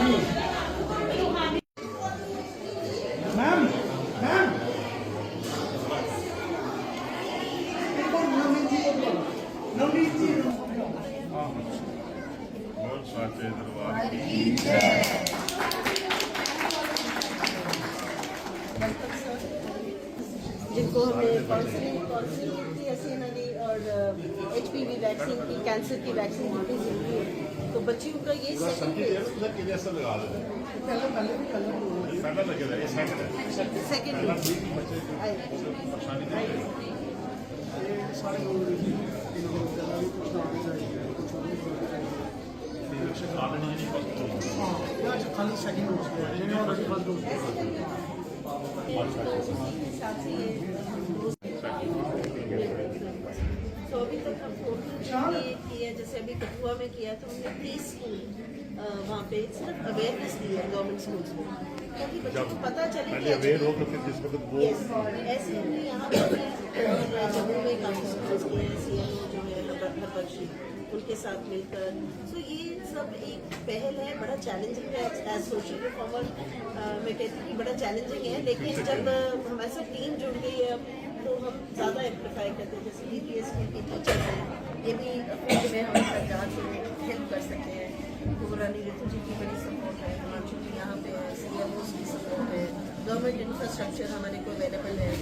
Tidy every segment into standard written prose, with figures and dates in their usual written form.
Ma'am ma'am Navneet जी बहुत साचे दरबार की जिनको हमें काउंसलिंग की एसएनडी और एचपीवी वैक्सीन की कैंसर की वैक्सीन की जरूरी है, तो बच्चियों का ये जैसा लगा दो पहला लगेगा ये सेकंड है खाली second dose already first dose तो अभी तक हम टोटल किया, जैसे अभी कठुआ में किया तो हमने 30 स्कूल वहाँ पे सिर्फ अवेयरनेस दी है गवर्नमेंट स्कूल्स में, ताकि बच्चों को पता चले कि अवेयर हो तो फिर जिस वक्त वो ऐसे हमने यहाँ पर और जम्मू में काफ़ी स्कूल्स किए हैं, सीएमओ जो है हरबख्शी उनके साथ मिलकर। तो ये सब एक पहल है, बड़ा चैलेंजिंग है एज सोशल रिफॉर्मर। मैं कहती हूँ कि बड़ा चैलेंजिंग है, लेकिन जब हमारे साथ टीम जुड़ गई है अब तो हम ज़्यादा एम्प्लीफाई करते हैं। जैसे DPS की टीचर हैं, ये भी फील्ड में हम सरकार को हेल्प कर सकते हैं। तो रानी ऋतु जी की बड़ी सपोर्ट है, हिमांशु जी यहाँ पे है, CMOs की सपोर्ट है, गवर्नमेंट इंफ्रास्ट्रक्चर हमारे को अवेलेबल है।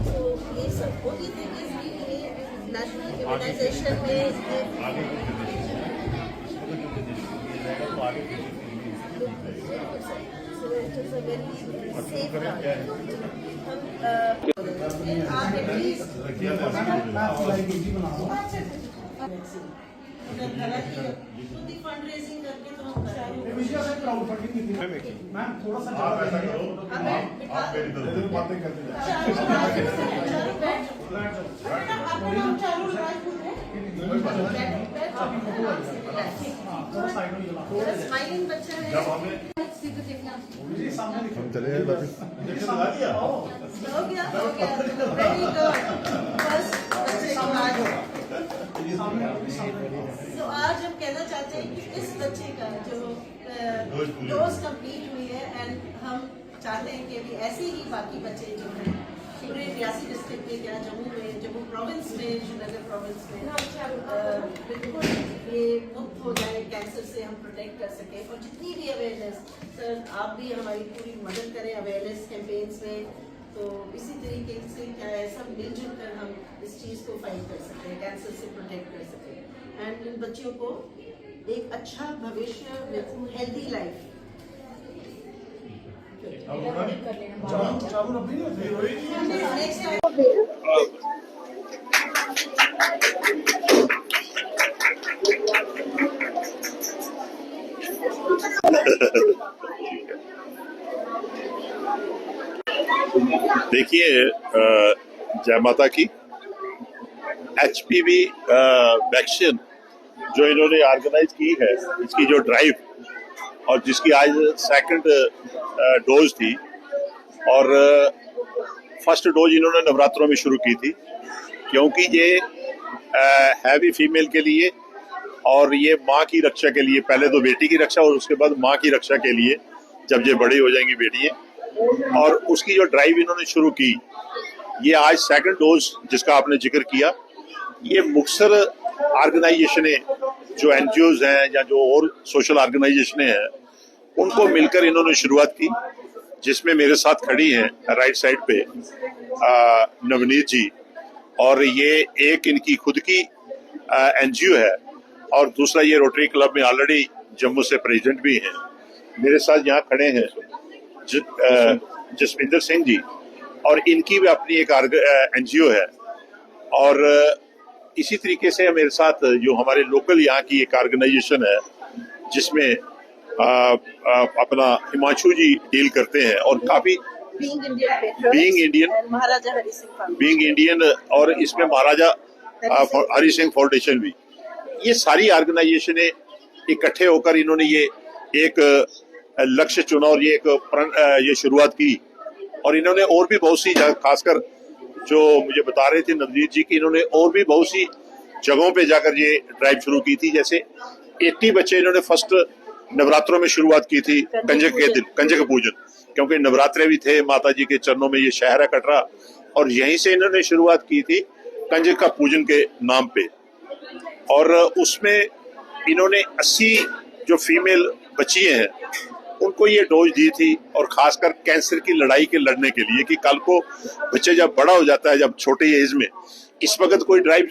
तो ये सब होती है कि नेशनल इम्यूनाइजेशन में फंड रेजिंग करके तो हम क्राउड फंडिंग की थी मैम, थोड़ा सा आप ऐसा करो आप मेरी तरफ बातें करते स्माइलिंग बच्चा है। जब हमें हम चले गए हो गया वेरी गुड। बस बच्चे को आज तो आज हम कहना चाहते हैं कि इस बच्चे का जो डोज कंप्लीट हुई है एंड हम चाहते हैं कि अभी ऐसे ही बाकी बच्चे जो हैं पूरे रियासी डिस्ट्रिक्ट में, क्या जम्मू प्रोविंस में, श्रीनगर प्रोविंस में बिल्कुल ये मुक्त हो जाए, कैंसर से हम प्रोटेक्ट कर सकें। और जितनी भी अवेयरनेस, सर आप भी हमारी पूरी मदद करें अवेयरनेस कैंपेन्स में, तो इसी तरीके से क्या है सब मिलजुल कर हम इस चीज़ को फाइट कर सकते हैं, कैंसर से प्रोटेक्ट कर सकें एंड इन बच्चियों को एक अच्छा भविष्य विद हेल्दी लाइफ। देखिए जय माता की। HPV वैक्सीन जो इन्होंने ऑर्गेनाइज की है, इसकी जो ड्राइव और जिसकी आज सेकंड डोज थी और फर्स्ट डोज इन्होंने नवरात्रों में शुरू की थी, क्योंकि ये है भी फीमेल के लिए और ये माँ की रक्षा के लिए, पहले तो बेटी की रक्षा और उसके बाद माँ की रक्षा के लिए जब ये बड़ी हो जाएंगी बेटियां, और उसकी जो ड्राइव इन्होंने शुरू की, ये आज सेकंड डोज जिसका आपने जिक्र किया, ये मुख्तर ऑर्गेनाइजेशनें जो NGOs हैं या जो और सोशल ऑर्गेनाइजेशनें हैं उनको मिलकर इन्होंने शुरुआत की, जिसमें मेरे साथ खड़ी हैं राइट साइड पे नवनीत जी, और ये एक इनकी खुद की NGO है और दूसरा ये रोटरी क्लब में ऑलरेडी जम्मू से प्रेसिडेंट भी हैं। मेरे साथ यहाँ खड़े हैं जसविंदर सिंह जी, और इनकी भी अपनी एक NGO है। और इसी तरीके से मेरे साथ जो हमारे लोकल यहाँ की एक ऑर्गेनाइजेशन है जिसमें अपना हिमांशु जी डील करते हैं, और काफी बीइंग इंडियन और इसमें महाराजा हरि सिंह फाउंडेशन भी, ये सारी ऑर्गेनाइजेशनें इकट्ठे होकर इन्होंने ये एक लक्ष्य चुना और ये शुरुआत की। और इन्होंने और भी बहुत सी, खासकर जो मुझे बता रहे थे नवनीत जी की, इन्होंने और भी बहुत सी जगहों पे जाकर ये ड्राइव शुरू की थी। जैसे 80 बच्चे इन्होंने फर्स्ट नवरात्रों में शुरुआत की थी कंजक के दिन, कंजक पूजन, क्योंकि नवरात्रे भी थे, माता जी के चरणों में ये शहर है कटरा, और यहीं से इन्होंने शुरुआत की थी कंजक का पूजन के नाम पे। और उसमें इन्होंने 80 जो फीमेल बच्चियां हैं उनको ये डोज दी थी, और खासकर कैंसर की लड़ाई के लड़ने के लिए, कि कल को बच्चे जब बड़ा हो जाता है, जब छोटे एज में इस वक्त कोई ड्राइव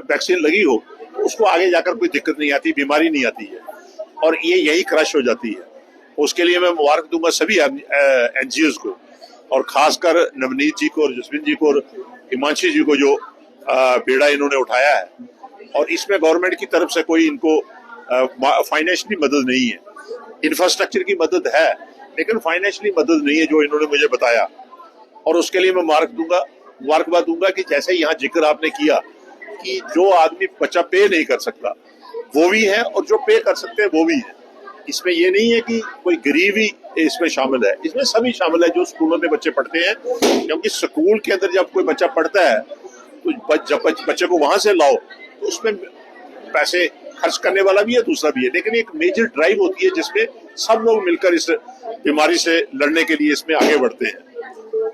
वैक्सीन लगी हो, उसको आगे जाकर कोई दिक्कत नहीं आती, बीमारी नहीं आती है, और ये यही क्रश हो जाती है। उसके लिए मैं मुबारक दूंगा सभी एनजीओज को, और खासकर नवनीत जी को और जसविन जी को और हिमांशी जी को, जो बेड़ा इन्होंने उठाया है। और इसमें गवर्नमेंट की तरफ से कोई इनको फाइनेंशियली मदद नहीं है, इंफ्रास्ट्रक्चर की मदद है लेकिन फाइनेंशियली मदद नहीं है, जो इन्होंने मुझे बताया। और उसके लिए मैं मुबारकबाद दूंगा कि जैसे यहाँ जिक्र आपने किया कि जो आदमी बच्चा पे नहीं कर सकता वो भी है, और जो पे कर सकते हैं वो भी है। इसमें ये नहीं है कि कोई गरीब ही इसमें शामिल है, इसमें सभी शामिल है जो स्कूलों में बच्चे पढ़ते हैं, क्योंकि स्कूल के अंदर जब कोई बच्चा पढ़ता है तो जब बच्चे को वहां से लाओ तो उसमें पैसे खर्च करने वाला भी है, दूसरा भी है, लेकिन एक मेजर ड्राइव होती है जिसमें सब लोग मिलकर इस बीमारी से लड़ने के लिए इसमें आगे बढ़ते हैं।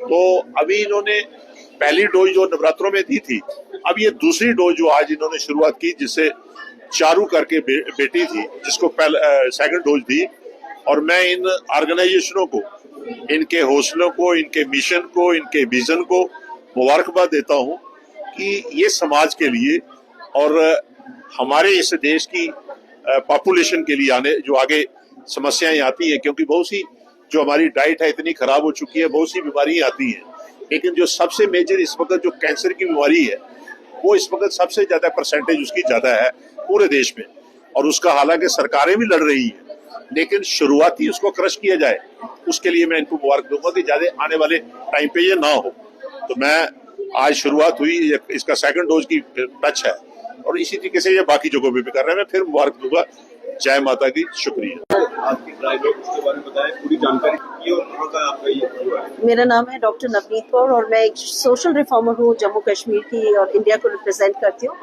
तो अभी इन्होंने पहली डोज जो नवरात्रों में दी थी, अब ये दूसरी डोज जो आज इन्होंने शुरुआत की, जिससे चारू करके बेटी थी जिसको सेकंड डोज दी। और मैं इन ऑर्गेनाइजेशनों को, इनके हौसलों को, इनके मिशन को, इनके विजन को मुबारकबाद देता हूं कि ये समाज के लिए और हमारे इस देश की पॉपुलेशन के लिए जो आगे समस्याएं आती हैं, क्योंकि बहुत सी जो हमारी डाइट है इतनी खराब हो चुकी है, बहुत सी बीमारियां आती हैं, लेकिन जो सबसे मेजर इस वक्त जो कैंसर की बीमारी है वो इस वक्त सबसे ज्यादा परसेंटेज उसकी ज्यादा है पूरे देश में। और उसका हालांकि सरकारें भी लड़ रही हैं, लेकिन शुरुआती उसको क्रश किया जाए, उसके लिए मैं इनको मुबारक दूंगा कि ज्यादा आने वाले टाइम पे ये ना हो। तो मैं आज शुरुआत हुई, इसका सेकंड डोज की टच है, और इसी तरीके से ये बाकी जगहों पे भी कर रहे हैं। मैं फिर मुबारक दूंगा। जय माता की, शुक्रिया। आपकी ड्राइव है उसके बारे में बताएं, पूरी जानकारी ये और थोड़ा सा आपका ये हुआ है। मेरा नाम है डॉक्टर नवनीत कौर और मैं एक सोशल रिफॉर्मर हूँ जम्मू कश्मीर की और इंडिया को रिप्रेजेंट करती हूँ।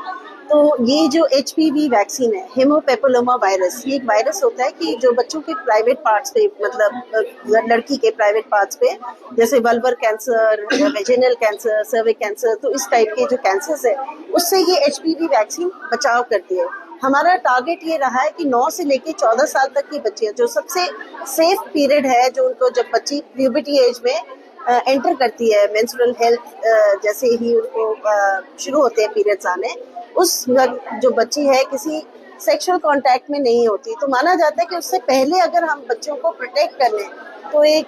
तो ये जो HPV वैक्सीन है, हेमोपेपिलोमा वायरस, ये एक वायरस होता है कि जो बच्चों के प्राइवेट पार्ट्स पे, मतलब लड़की के प्राइवेट पार्ट्स पे, जैसे vulvar cancer, vaginal cancer, सर्विक cancer, तो इस टाइप के जो कैंसर्स है उससे ये HPV वैक्सीन बचाव करती है। हमारा टारगेट ये रहा है कि 9 से लेके 14 साल तक की बच्चियां, जो सबसे सेफ पीरियड है, जो उनको जब बच्ची प्यूबर्टी एज में एंटर करती है, मेंस्ट्रुअल हेल्थ जैसे ही उनको शुरू होते हैं पीरियड्स आने, उस वक्त जो बच्ची है किसी सेक्सुअल कांटेक्ट में नहीं होती, तो माना जाता है कि उससे पहले अगर हम बच्चों को प्रोटेक्ट कर लें तो एक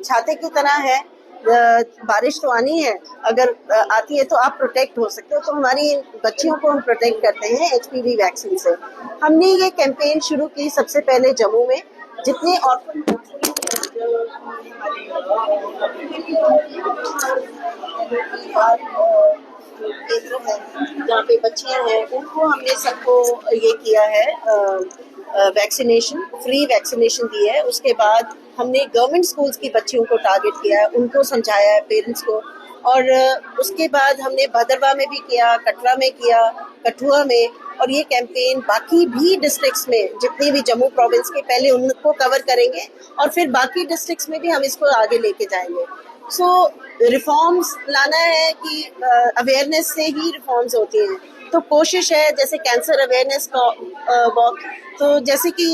छाते की तरह है, बारिश तो आनी है, अगर आती है तो आप प्रोटेक्ट हो सकते हो। तो हमारी बच्चियों को हम प्रोटेक्ट करते हैं HPV वैक्सीन से। हमने ये कैंपेन शुरू की सबसे पहले जम्मू में, जितने ऑर्फन केंद्र है जहाँ पे बच्चियां हैं उनको हमने सबको ये किया है, वैक्सीनेशन, फ्री वैक्सीनेशन दी है। उसके बाद हमने गवर्नमेंट स्कूल्स की बच्चियों को टारगेट किया है, उनको समझाया है पेरेंट्स को। और उसके बाद हमने भदरवा में भी किया, कटरा में किया, कठुआ में, और ये कैंपेन बाकी भी डिस्ट्रिक्ट्स में, जितने भी जम्मू प्रोविंस के, पहले उनको कवर करेंगे और फिर बाकी डिस्ट्रिक्ट्स में भी हम इसको आगे लेके जाएंगे। सो रिफॉर्म्स लाना है कि अवेयरनेस से ही रिफॉर्म्स होती हैं। तो कोशिश है जैसे कैंसर अवेयरनेस वॉक, तो जैसे कि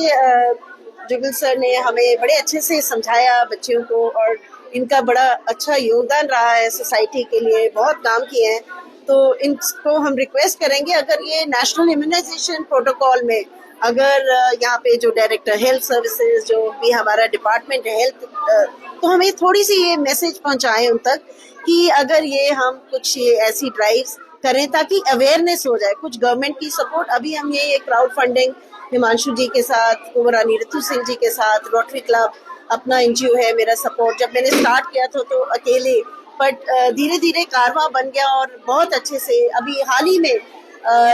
जुबिल सर ने हमें बड़े अच्छे से समझाया बच्चियों को, और इनका बड़ा अच्छा योगदान रहा है सोसाइटी के लिए, बहुत काम किए हैं। तो इनको हम रिक्वेस्ट करेंगे, अगर ये नेशनल इम्यूनाइजेशन प्रोटोकॉल में, अगर यहाँ पे जो डायरेक्टर हेल्थ सर्विसेज, जो भी हमारा डिपार्टमेंट है हेल्थ, तो हमें थोड़ी सी ये मैसेज पहुँचाएं उन तक कि अगर ये हम कुछ ये ऐसी ड्राइव्स करें ताकि अवेयरनेस हो जाए। कुछ गवर्नमेंट की सपोर्ट, अभी हम ये क्राउड फंडिंग हिमांशु जी के साथ, कुंवरानी ऋतु सिंह जी के साथ, रोटरी क्लब अपना NGO है मेरा सपोर्ट, जब मैंने स्टार्ट किया था तो अकेले, बट धीरे धीरे कारवां बन गया और बहुत अच्छे से अभी हाल ही में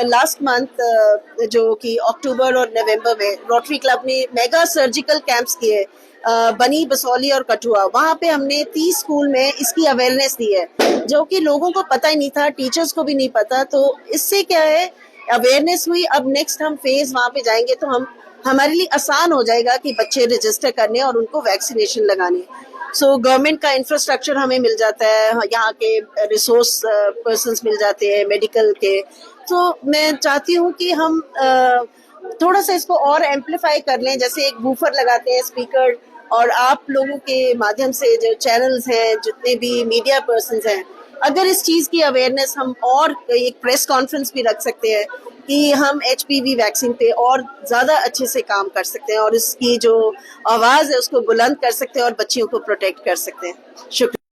लास्ट मंथ जो कि अक्टूबर और नवंबर में रोटरी क्लब ने मेगा सर्जिकल कैंप्स किए बनी, बसौली और कठुआ। वहाँ पे हमने 30 स्कूल में इसकी अवेयरनेस दी है, जो कि लोगों को पता ही नहीं था, टीचर्स को भी नहीं पता। तो इससे क्या है, अवेयरनेस हुई। अब नेक्स्ट हम फेज वहाँ पे जाएंगे तो हम हमारे लिए आसान हो जाएगा कि बच्चे रजिस्टर करने और उनको वैक्सीनेशन लगाने। सो गवर्नमेंट का इंफ्रास्ट्रक्चर हमें मिल जाता है, यहाँ के रिसोर्स पर्सन्स मिल जाते हैं मेडिकल के। तो मैं चाहती हूँ कि हम थोड़ा सा इसको और एम्पलीफाई कर लें, जैसे एक बूफर लगाते हैं स्पीकर, और आप लोगों के माध्यम से जो चैनल्स हैं, जितने भी मीडिया पर्सन्स हैं, अगर इस चीज़ की अवेयरनेस हम और एक प्रेस कॉन्फ्रेंस भी रख सकते हैं कि हम HPV वैक्सीन पे और ज़्यादा अच्छे से काम कर सकते हैं और इसकी जो आवाज़ है उसको बुलंद कर सकते हैं और बच्चियों को प्रोटेक्ट कर सकते हैं। शुक्रिया।